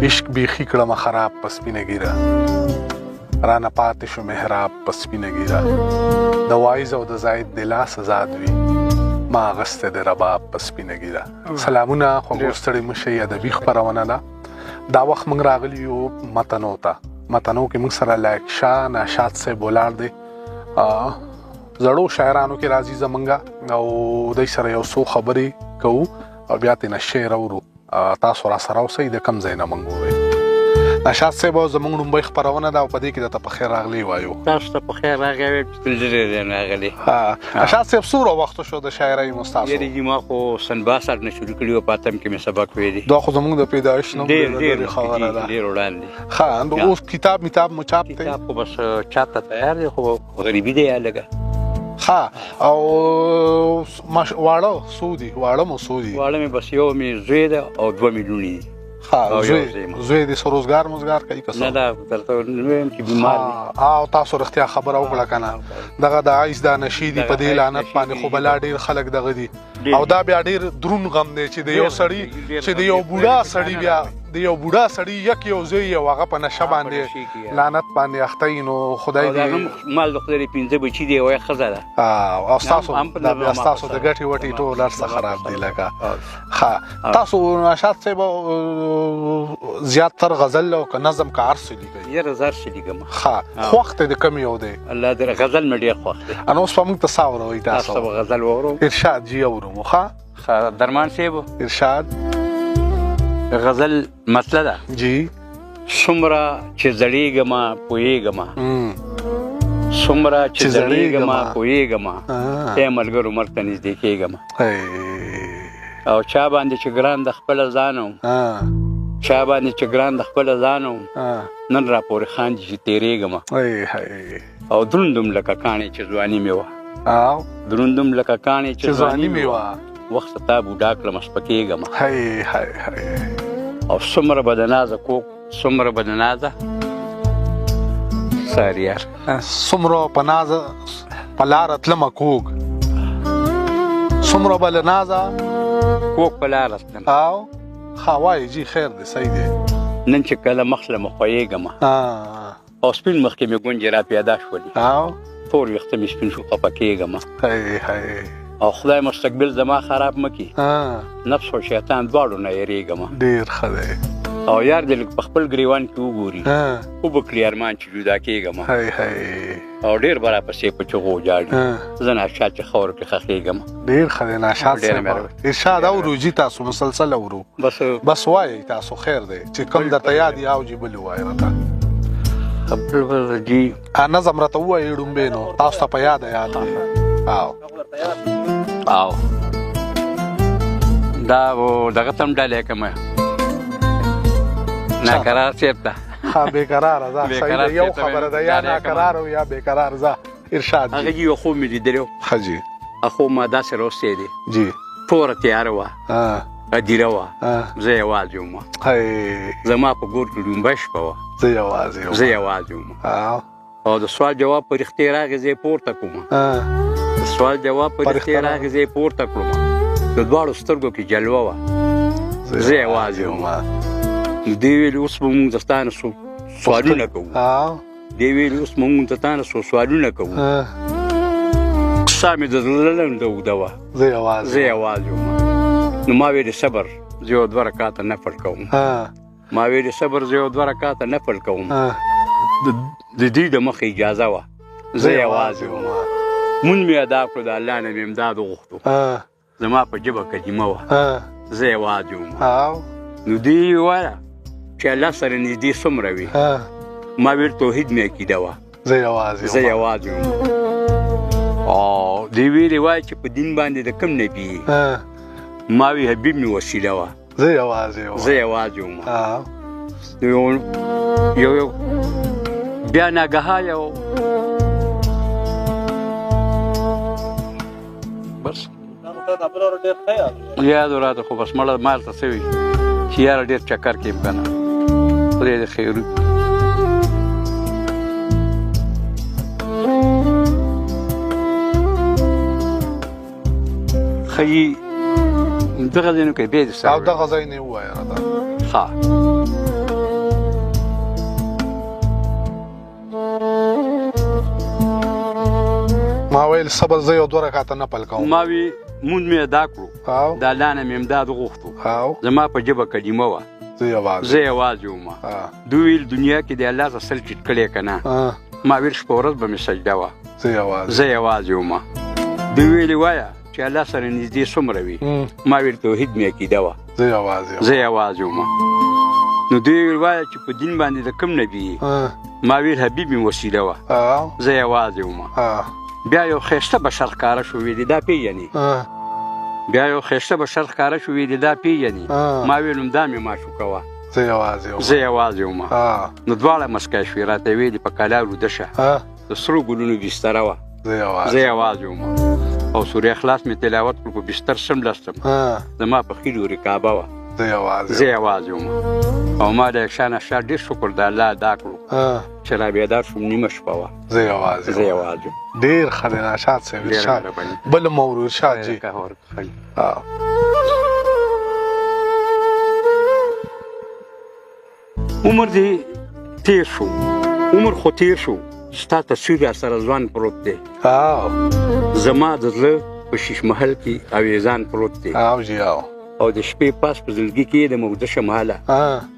عشق بیخي کړم خراب په سپینه ګیره رانه پاتې شو محراب په سپینه ګیره د وایز او د زاید د لاس آزاد وي ما اغستی د رباب په سپینه ګیره. سلامونه خوږو ستړي مه شئ. ادبي خپرونه ده. دا وخت موږ راغلي یو متنو ته. متنو کې موږ سره لایق شاه ناشاد صاحب ولاړ دی. زړو شاعرانو کې راځي زمونږ او دوی سره یو څو خبرې کوو او بیا ترېنه شعر اورو. تاسو را سره اوسئ د کوم ځای نه موږ ووایو. نشاط صاحب زموږ لومبۍ خپرونه ده او په دې کې درته په خیر راغلی وایو. تاسو ته په خیر راغلی راغلی. نشاط صاحب څومره وخت شو د شاعرۍ مو ستاسو؟ یعنې ما خو سن 62 نه شروع کړي وو، په اتم کې مې سبق ویلي. دا خو زموږ د پیدایښت نه ډېر وړاندې. ښه اوس کتاب مو چاپ دی؟ کتاب خو بس چاپ ته تیار دی، خو غریبي دی لږه. ښه او واړه څو دي؟ واړه مو څو دي؟ واړه مې بس یو مې زوی ده او 2 مې لوڼې دي. زوی دې څه روزګار کوي که څه؟ نه دا درته وایم چې بیمار دی. او تاسو رښتیا خبره وکړه که نه دغه د عیس دا نشي دي په دې لعنت باندې خو بلا ډېر خلک دغه دي او دا بیا ډېر دروند غم دی چې د یو سړي چې د یو بوډا سړي بیا د یو بوډا سړي یو زوی او هغه په نشه باندې لعنت باندې اخته وي. نو خدای دې مال د خدای 15 بچي دی او یې ښځه ده او ستاسو د ګټې وټې ټول هر څه خراب دي لکه. ښه تاسو نشاط صاحب زیاتر غزل او که نظم که هر څه لیکئ؟ یاره زه هر څه لیکم. ښه خوښ دی د کوم یو دی؟ الله دې غزل مې ډېر خوښ دی. نو اوس به موږ ته څه اورئ تاسو؟ به غزل واورو. ارشاد جي اورو مو. ښه درمان صاحب ارشاد غزل مسله ده جی. څومره چې زړېږمه پوهېږمه څومره چې زړېږمه پوهېږمه ای ملګرو مرګ ته نږدې کېږمه او چا باندې چې ګران د خپله ځان وم چا باندې چې ګران د خپله ځان وم نن راپورې خاندي چې تېرېږمه او دروندم لکه کاڼې چې ځواني مې وه دروندم لکه کاڼې چې ځواني مې وه وخت تا بوډا کړم سپکېږمه او څومره به د نازه کوک څومره به د نازه ساري یار څومره په نازه په لاره تلمه کوږ څومره به له نازه کوک په لاره تلم او ښه وایي جي خیر دی صحیح دی. نن چې کله مخ له مه خویږمه او سپین مخ کې مې ګونجې را پیدا شولې تور ویښته مې سپین شو خفه کېږمه او خدای مستقبل زما خراب مکي نفس او شیطان دواړو نه یریږم. ډېر ښه دی. او یار دې لږ په خپل ګریوان کې وګوري وبکړي ارمان چې جدا کېږم او ډېر به راپسې په چغو وجاړي زه ناشاد چې خاورو کې ښخېږم. ډېر ښه دی ناشاد صاحب. ارشاد اورو جي تاسو مسلسل اورو بس وایئ تاسو خیر دی چې کوم درته یاد یې او جي بل ووایه راته جي نظم راته ووایئ ړومبې نو تاسو ته په یاد او دا دغه تم ډالې کومه ناقرار صاحب ته ها بېقراره ځه صحیح ده یو خبره ده یا ناقرار او یا بېقرار ځه ارشاد هغه یو خوب مې لیدلی و ښه جي خوب ما داسې راوستې دی جي توره تیاره وه هدیره وه زه یوازې وم زما په ګور کې ډومبه شپه وه زه یوازې وم او د سوال جواب په رښتې راغې زه یې پورته کړم سوال جواب په رښتیا راغی زه یې پورته کړم د دواړو سترګو کې جلوه وه زه یوازې وم. دې ویلي اوس به مونږ د تا نه سوالونه کوو قصه مې د زړه لنډه اوږده وه زه یوازې وم. نو ما ویلې صبر زه یو 2 رکعاته نفل کوم د دې د مخې اجازه وه زه یوازې وم. مونږ مې ادا کړو د الله نه مې امداد وغوښتو زما په ژبه کلمه وه زه یوازې وم. نو دوی وویله چې الله سره نږدې څومره وي ما ویل توحید مې عقیده وه زه یوازې وم. او دوی ویلې وایي چې په دین باندې د کوم نبي ما وی حبیب مې وسیله وه زه یوازې وم. یو بیا ناګهه یو بس یاد راته خو بس مړه مال ته څه وي چې یاره ډېر چکر کې یم که نه خدای دې خیر وکړي. ښایي دغه ځای نو کوي بیا دې او دغه ځای نه یې ووایه راته. ښه ویل صبر زه یو 2 رکعاته نفل کوم. ما وی مونږ مې ادا کړو او د الله نه مې امداد غوښتو او زما په ژبه کلمه وه زه یوازې وم. دوی ویل دنیا کې د الله ته سل ټیټ کړی که نه. ما ویل شپه ورځ به مې سجده وه زه یوازې وم. دوی ویلې وایه چې الله سره نږدې څومره وي. ما ویل توحید مې عقیده وه زه یوازې وم. نو دوی ویل وایه چې په دین باندې د کوم نبي یې. ما ویل حبیب مې وسیله وه زه یوازې وم. بیا یو ښایسته بشر ښکاره شو ویلې دا پېژنې. بیا یو ښایسته بشر ښکاره شو ویلې دا پېژنې. ما ویل همدا مې معشوقه وه زه یوازې وم. نو دواړه مسکی شوې راته ویلې په کلا وروده شه د سرو ګلونو بستره وه زه یوازې وم. او سوره اخلاص مې تلاوت کړو په بستر څملاستم زما په خیلو رکابه وه زه یوازې وم. او ما د شان اشار ډېر شکر د الله ادا کړو چې را بیدار شوم نیمه شپه وه زه یوازې وم. ډېر ښه دی ناشاد صاحب. ارشاد بل مورو ارشاد جي. عمر دې تیر شو عمر خو تیر شو ستا تصویر را سره ځوان پروت دی. زما د زړه په شیش محل کې اویزان پروت دی. او د شپې پاس په زړګي کې د موده شماله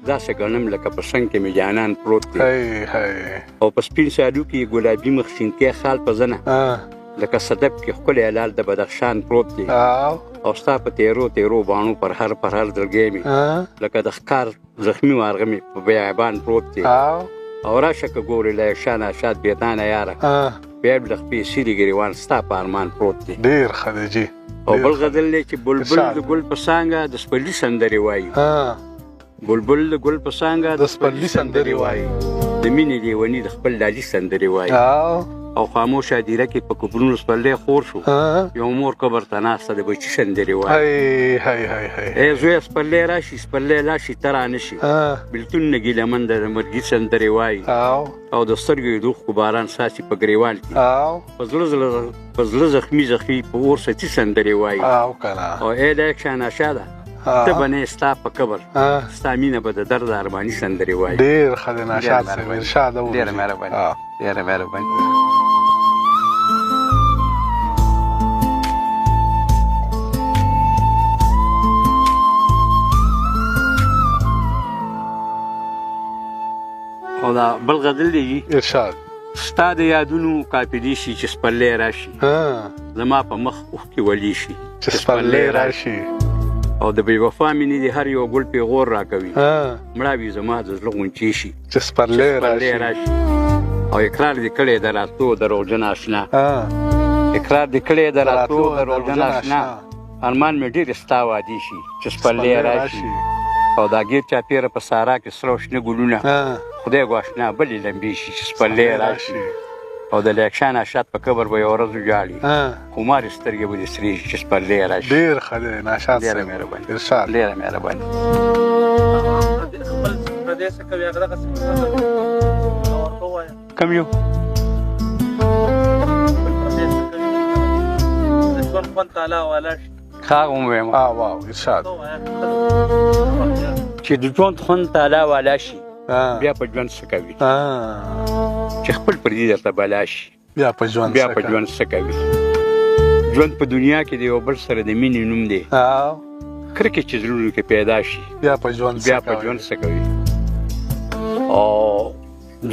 داسې ګڼم لکه په څنګ کې مې جانان پروت دی. او په سپین سالو کې ګلابي مخ شینکۍ خال په زنه لکه صدف کې ښکلی هلال د بدخشان پروت دی. او ستا په تیرو تیرو باڼو پر هر زړګی مې لکه د ښکار زخمي مارغه مې په بیابان پروت دی. او راشه که ګورې له شان اشاد بېتانه یاره بیا د خپې سیرې ګریوان ستا په ارمان پروت دی. ډېر ښه دی جي. او بل غزل دی چې بلبل د ګل په څانګه د سپرلي سندرې وایي. بلبل د ګل په څانګه د سپرلي سندرې وایي. د مینې لیوني د خپل لالي سندرې وایي. او خاموشه دیره کې په کبرونو سپرلی خور شو یو مور قبر ته ناسته د بچي سندرې وایي. ای زویه سپرلی راشي سپرلی لاشي ته رانشي بېلتون نه ګیله منده د مرګي سندرې وایي. او د سترګو د اوښکو باران ساسي په ګریوان کې په زړه زخمي په اور سچي سندرې وایي. او ای دا یک شاناشه ده ته به نه ستا په قبر ستا مینه به د درد ارماني سندرې وایي. ډېر ښه دی ناشاد صاحب. ارشاد ډېره مهرباني ډېره مهرباني. او دا بل غزل دی ارشاد. ستا د یادونو قافلې شي چې سپرلی راشي زما په مخ اوښکې ولی شي چې سپرلی راشي. او د بې وفا مینې د هر یو ګل پیغور راکوي مړاوي زما د زړه غونچې شي چې سپرلی راشي. او اقرار دې کړی د راتلو دروغجن اشنا اقرار دې کړی د راتلو دروغجن اشنا ارمان مې ډېر ستا وادي شي چې سپرلی راشي. او دا ګیر چاپېره په سارا کې سره شنه ګلونه خدای ګواشنا بلې لمبې شي چې سپرلی راشي. او د لیکشان اشات په قبر به یو ورځ وجاړي خمارې سترګې به دې سرې شي چې سپرلی راشي. ډېر ښه دی ناشاد صاحب. ارشاد ډېره مهرباني. کوم یو ښه ووایم ارشاد چې د ژوند خوند تعالی والا شي بیا په ژوند څه کوي چې خپل پردي درته بلا شي بیا په ژوند څه کوي. ژوند په دنیا کې د یو بل سره د مینې نوم دی کرکې چې زړونو کې پیدا شي بیا په ژوند څه کوي. او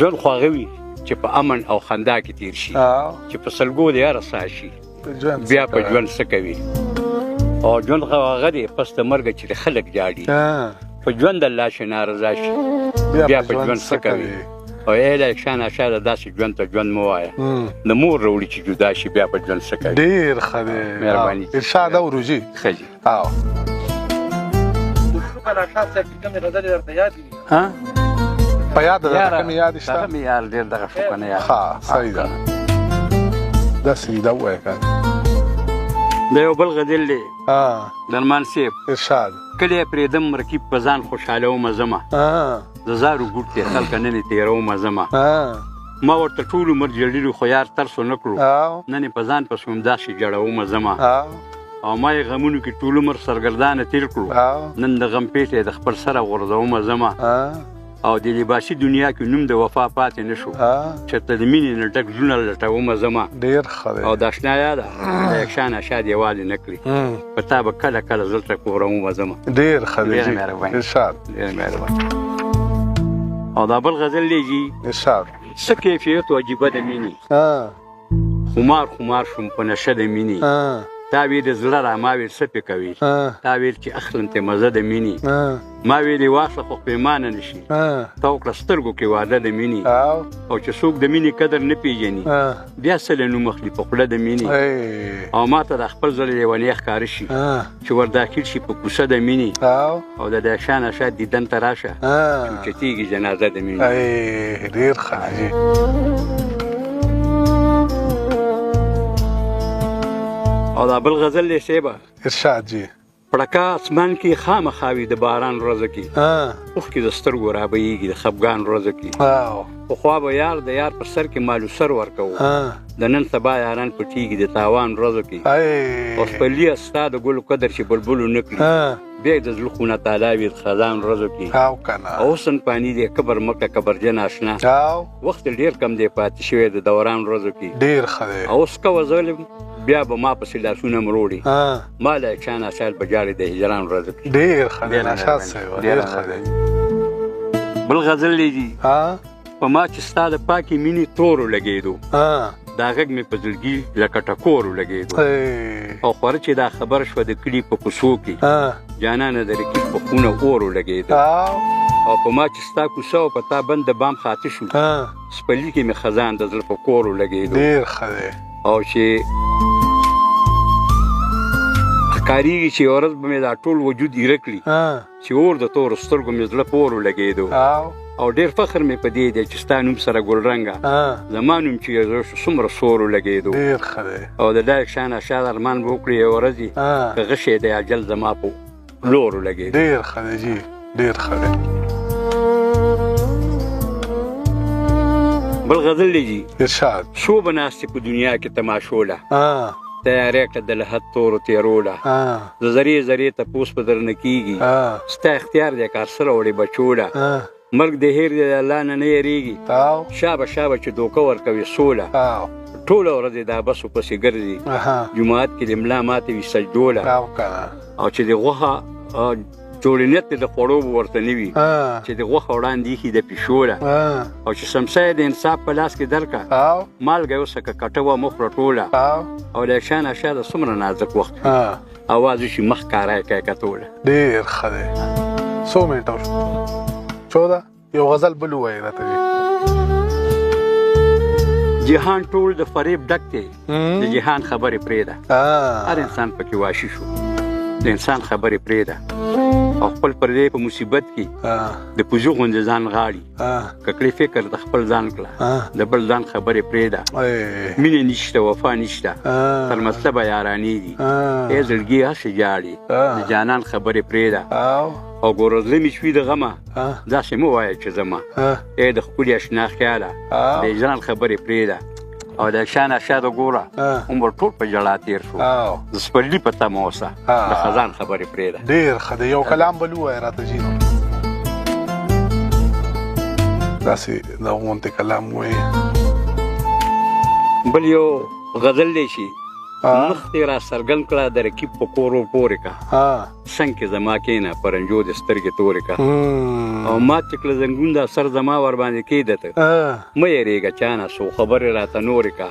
ژوند خو هغه وي چې په امن او خندا کې تیر شي چې په سلګو د یاره ساه شي بیا په ژوند څه کوي. او ژوند خو هغه دی پس د مرګه چې خلک جاړي په ژوند الله شي نارضا شي بیا په ژوند څه کوي. او ای دا شان اشاره داسې ژوند ته ژوند مو وایه د مور راوړي چې جدا شي بیا په ژوند څه کوي. ډېر ښه دی مهرباني. ارشاد او روجي ښه جي. په یاد ده کومې یادې شته؟ هغه مې یار ډېر دغه شو که نه یار. ښه صحیح ده داسې ده ووایه که د یو بل غزل دی درمان صاحب. ارشاد. کلی پرېږدم رقیب په ځان خوشحالومه ځمه د زارو ګوټ دی خلکه نن یې تېرومه ځمه ما ورته ټول عمر جړلي خو یار ترس ونه کړو نن یې په ځان پسې هم داسې جړومه ځمه او ما یې غمونو کې ټول عمر سرګردانه تېر کړو نن د غم پیټې د خپل سره غورځومه ځمه او د لباسي دنیا کې نوم د وفا پاتې نه شو چېرته د مینې نه ډک زړونه لټومه زما ډېر ښه دی او د اشنا یاده د یکشان اشاد یوازې نه کړي په تا به کله کله زلته کورومه زما ډېر ښه دی ډېره مهرباني ارشاد ډېره مهرباني او دا بل غزل دی جي ارشاد څه کیفیت عجیبه د مینې خمار خمار شوم په نشه د مینې تا ویل د زړه را ما ویل څه پې کوي تا ویل چې اخلم ته مزه د مینې ما ویلې واخله خو پېمانه نه شي تا وکړه سترګو کې واده د مینې او چې څوک د مینې قدر نه پېژني بیا څه له نوم اخلي په خوله د مینې او ما ته د خپل زړه لیونی ښکاره شي چې ور داخل شي په کوڅه د مینې او د یکشان اشاد دیدن ته راشه چې اوچتېږي جنازه د مینې ډېر ښه دی او دا بل غزل دی صیبه ارشاد جي پړکا اسمان کې خامخا وي د باران ورځو کې اوښکې د سترګو رابهیږي د خفګان ورځو کې پخوا به یار د یار پر سر کې مالو سر ورکوو د نن سبا یاران پټېږي د تاوان ورځو کې اوس پلي ستا د ګلو قدر چې بلبلو نه کړي بیا د زړه خونه تالا وي د خزان ورځو کې اوسن پانی دی قبر مکه قبرجن اشنا وخت ډېر کم دی پاتې شوی د دوران ورځو کې ډېر ښه دی اوس کوه ظلم بیا به ما پسې لاسونه مروړي ما له یکشان اشاد به جاړې د هجران ورځو کې ډېر ښه دی نشاط صاحب ډېر ښه دی بل غزل دی جي په ما چې ستا د پاکې مینې تورو لګېدو دا غږ مې په زړګي لکه ټکورو لګېدو او خوره چې دا خبر شوه د کلي په کوڅو کې جانانه د رکیب په خونه اورو لګېدو او په ما چې ستا کوڅه او په تا بند د بام خاطه شو سپلي کې مې خزان د زړه په کورو لګېدو ډېر ښه دی او چې ښکارېږي چې ورځ به مې دا ټول وجود ایره کړي چې اور د تورو سترګو مې زړه په اورو لګېدو او ډېر فخر مې په دې دی چې ستا نوم سره ګلرنګه زما نوم چې زه څومره سورو لګېدو ډېر ښه دی او د دا یکشان اشاد ارمان به وکړي یوه ورځې که غشی دی اجل زما په لورو لګېدو ډېر ښه دی جي ډېر ښه دی بل غزل دی جي ارشاد شو به ناستې په دنیا کې تماشوله تیارې کړه د لحد تورو تېروله د زرې زرې تپوس په درنه کېږي ستا اختیار دی کار سره وړې بچوله مرګ د هیر دی د الله نه نه یېرېږي شابه شابه چې دوکه ورکوي سوله ټوله ورځ دا بسو پسې ګرځي جومات کې د ملا ماتې وي سجدوله او چې د غوښه جوړنیت د خوړو به ورته نه وي چې د غوښه وړاندې ایښي د پیشوله او چې سمسایه د انصاف په لاس کې درکه مالګه یې وسکه کټه وه مخ راټوله او د یکشان اشاده څومره نازک وخت اواز وشي مخ کاری کوي کتوله ډېر ښه دی څو منټه وشو 14 یو غزل بل ووایي راته جهان ټول د فریب ډک دی د جهان خبرې پرېږده هر انسان پکې واشي شو د انسان خبرې پرېږده او خپل پردی په مصیبت کې د پوزو غوندې ځان غاړي ککړې فکر د خپل ځان کړه د بل ځان خبرې پرېږده مینې نشته وفا نشته تر مطلبه یارانې دي ای زړګي هسې جاړي د جانان خبرې پرېږده او ګوره زړه مې شوي د غمه داسې مه وایه چې زما ای د ښکلي اشنا خیاله د هجران خبرې پرېږده او د یکشان اشاد ګوره عمر ټول په ژړا تېر شو د سپرلي په تمه اوسه د خزان خبرې پرېږده ډېر ښه دی یو کلام بل ووایه راته جي داسې د غونتې کلام ووایي بل یو غزل دی چې مخ دې را څرګند کړه د رقیب په کورو پورې که څنګ کې زما کښېنه پرنجو د سترګې تورې که او مات چې کړه زنګون دا سر زما ورباندې کېده ته مه یېرېږه چا نه څو خبرې راته نورې که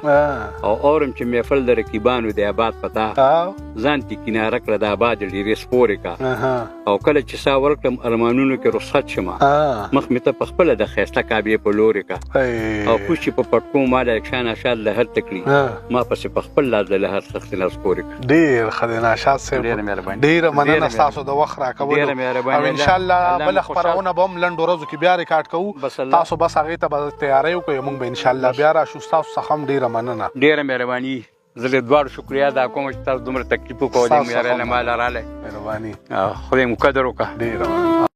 او اورم چې محفل د رقیبانو د آباد پتا ځان کې کناره کړه د آباد ډېرې سپورې که او کله چې سا ورکړم ارمانونو کې رخصت شمه مخ مې ته پخپله د ښایسته کعبې په لورې که او کوز چې په پټکو ما د یکشان اشاد لحد ته کړي ما پسې پخپل لاس د لحد سختې لاسپورې کړه ډېر ښه دی ناشاد صاحب ډېره مننه ستاسو د وخت راکولو او انشاءالله بله خپرونه به هم لنډو ورځو کې بیا ریکارډ کوو تاسو بس هغې ته به تیاری وکړئ موږ به انشاءالله بیا راشو ستاسو څخه هم ډېره مننه ډېره مهرباني زه له دواړو شکریا ادا کوم چې تاسو دومره تکلیف وکړو د معیارۍ نه ما لرالی مهرباني خدای مو قدر وکړه ډېره